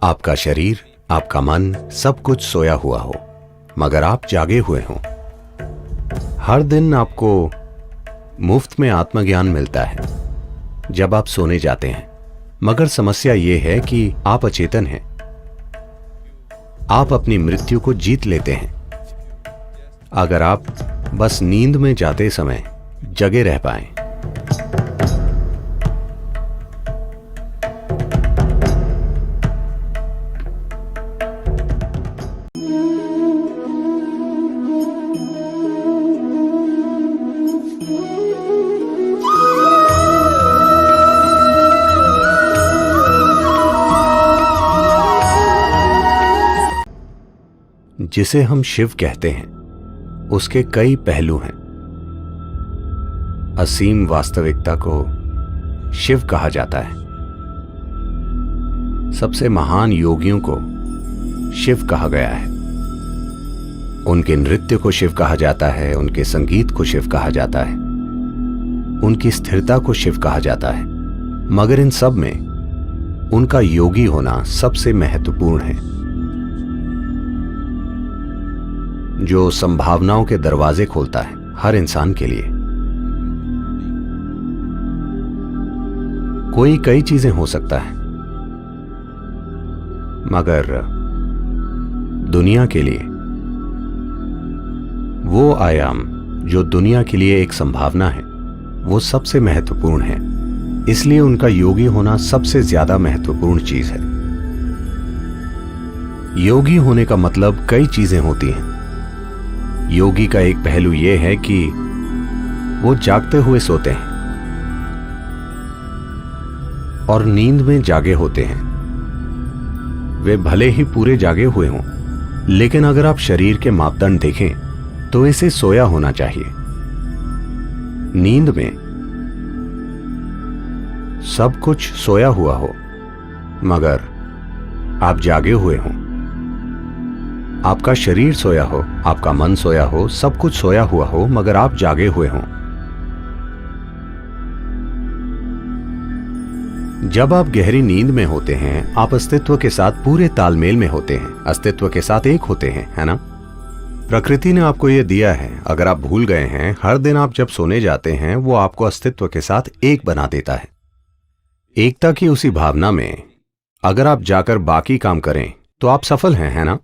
आपका शरीर, आपका मन, सब कुछ सोया हुआ हो, मगर आप जागे हुए हों। हर दिन आपको मुफ्त में आत्मज्ञान मिलता है जब आप सोने जाते हैं, मगर समस्या यह है कि आप अचेतन हैं। आप अपनी मृत्यु को जीत लेते हैं अगर आप बस नींद में जाते समय जगे रह पाएं। जिसे हम शिव कहते हैं, उसके कई पहलू हैं। असीम वास्तविकता को शिव कहा जाता है। सबसे महान योगियों को शिव कहा गया है। उनके नृत्य को शिव कहा जाता है, उनके संगीत को शिव कहा जाता है, उनकी स्थिरता को शिव कहा जाता है। मगर इन सब में उनका योगी होना सबसे महत्वपूर्ण है, जो संभावनाओं के दरवाजे खोलता है हर इंसान के लिए। कोई कई चीजें हो सकता है, मगर दुनिया के लिए वो आयाम जो दुनिया के लिए एक संभावना है, वो सबसे महत्वपूर्ण है। इसलिए उनका योगी होना सबसे ज्यादा महत्वपूर्ण चीज है। योगी होने का मतलब कई चीजें होती हैं। योगी का एक पहलू यह है कि वो जागते हुए सोते हैं और नींद में जागे होते हैं। वे भले ही पूरे जागे हुए हों, लेकिन अगर आप शरीर के मापदंड देखें तो इसे सोया होना चाहिए। नींद में सब कुछ सोया हुआ हो, मगर आप जागे हुए हों। आपका शरीर सोया हो, आपका मन सोया हो, सब कुछ सोया हुआ हो, मगर आप जागे हुए हों। जब आप गहरी नींद में होते हैं, आप अस्तित्व के साथ पूरे तालमेल में होते हैं, अस्तित्व के साथ एक होते हैं, है ना? प्रकृति ने आपको यह दिया है। अगर आप भूल गए हैं, हर दिन आप जब सोने जाते हैं, वो आपको अस्तित्व के साथ एक बना देता है। एकता की उसी भावना में अगर आप जाकर बाकी काम करें तो आप सफल हैं, है ना?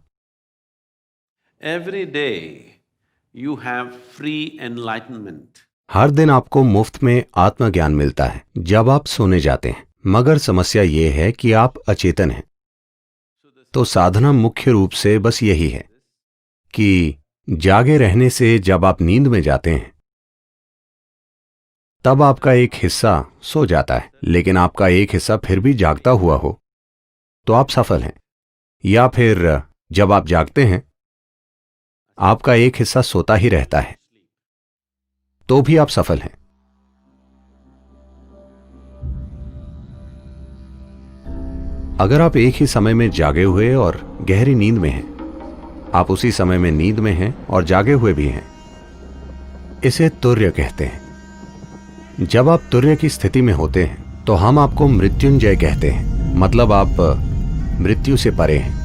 Every day you have free enlightenment. हर दिन आपको मुफ्त में आत्मज्ञान मिलता है जब आप सोने जाते हैं, मगर समस्या यह है कि आप अचेतन हैं। तो साधना मुख्य रूप से बस यही है कि जागे रहने से जब आप नींद में जाते हैं, तब आपका एक हिस्सा सो जाता है, लेकिन आपका एक हिस्सा फिर भी जागता हुआ हो तो आप सफल हैं। या फिर जब आप जागते हैं, आपका एक हिस्सा सोता ही रहता है, तो भी आप सफल हैं। अगर आप एक ही समय में जागे हुए और गहरी नींद में हैं, आप उसी समय में नींद में हैं और जागे हुए भी हैं, इसे तुर्य कहते हैं। जब आप तुर्य की स्थिति में होते हैं तो हम आपको मृत्युंजय कहते हैं, मतलब आप मृत्यु से परे हैं।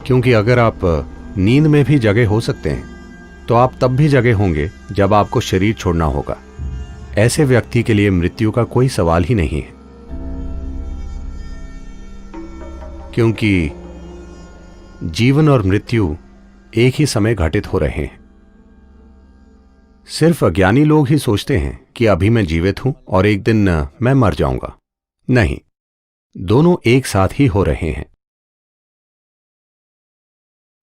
क्योंकि अगर आप नींद में भी जगे हो सकते हैं, तो आप तब भी जगे होंगे जब आपको शरीर छोड़ना होगा। ऐसे व्यक्ति के लिए मृत्यु का कोई सवाल ही नहीं है, क्योंकि जीवन और मृत्यु एक ही समय घटित हो रहे हैं। सिर्फ अज्ञानी लोग ही सोचते हैं कि अभी मैं जीवित हूं और एक दिन मैं मर जाऊंगा। नहीं, दोनों एक साथ ही हो रहे हैं।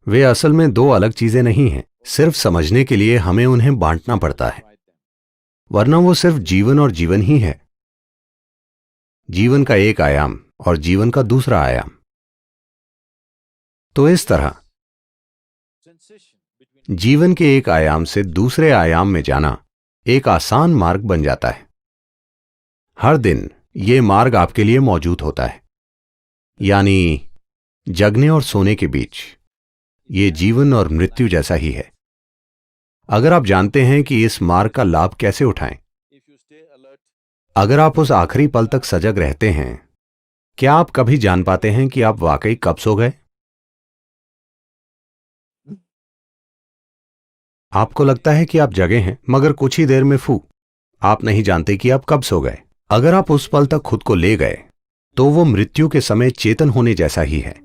वे असल में दो अलग चीजें नहीं हैं। सिर्फ समझने के लिए हमें उन्हें बांटना पड़ता है, वरना वो सिर्फ जीवन और जीवन ही है। जीवन का एक आयाम और जीवन का दूसरा आयाम। तो इस तरह जीवन के एक आयाम से दूसरे आयाम में जाना एक आसान मार्ग बन जाता है। हर दिन ये मार्ग आपके लिए मौजूद होता है, यानी जगने और सोने के बीच। ये जीवन और मृत्यु जैसा ही है। अगर आप जानते हैं कि इस मार्ग का लाभ कैसे उठाएं, अगर आप उस आखिरी पल तक सजग रहते हैं क्या आप कभी जान पाते हैं कि आप वाकई कब सो गए? आपको लगता है कि आप जगे हैं, मगर कुछ ही देर में आप नहीं जानते कि आप कब सो गए। अगर आप उस पल तक खुद को ले गए तो वो मृत्यु के समय चेतन होने जैसा ही है।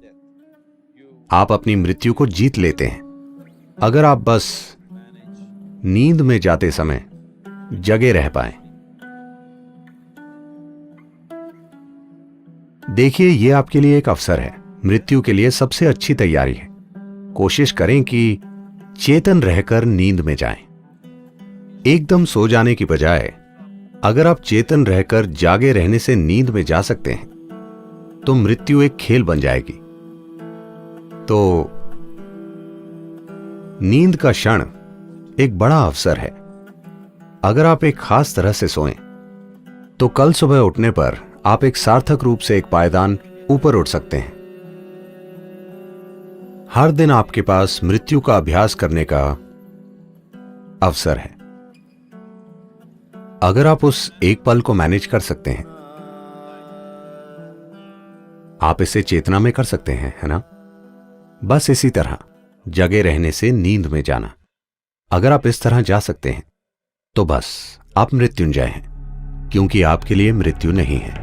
आप अपनी मृत्यु को जीत लेते हैं अगर आप बस नींद में जाते समय जगे रह पाएं। देखिए, यह आपके लिए एक अवसर है, मृत्यु के लिए सबसे अच्छी तैयारी है। कोशिश करें कि चेतन रहकर नींद में जाएं। एकदम सो जाने की बजाय अगर आप चेतन रहकर जागे रहने से नींद में जा सकते हैं तो मृत्यु एक खेल बन जाएगी। तो नींद का क्षण एक बड़ा अवसर है। अगर आप एक खास तरह से सोएं तो कल सुबह उठने पर आप एक सार्थक रूप से एक पायदान ऊपर उठ सकते हैं। हर दिन आपके पास मृत्यु का अभ्यास करने का अवसर है। अगर आप उस एक पल को मैनेज कर सकते हैं, आप इसे चेतना में कर सकते हैं, है ना? बस इसी तरह जगे रहने से नींद में जाना। अगर आप इस तरह जा सकते हैं तो बस आप मृत्युंजय हैं, क्योंकि आपके लिए मृत्यु नहीं है।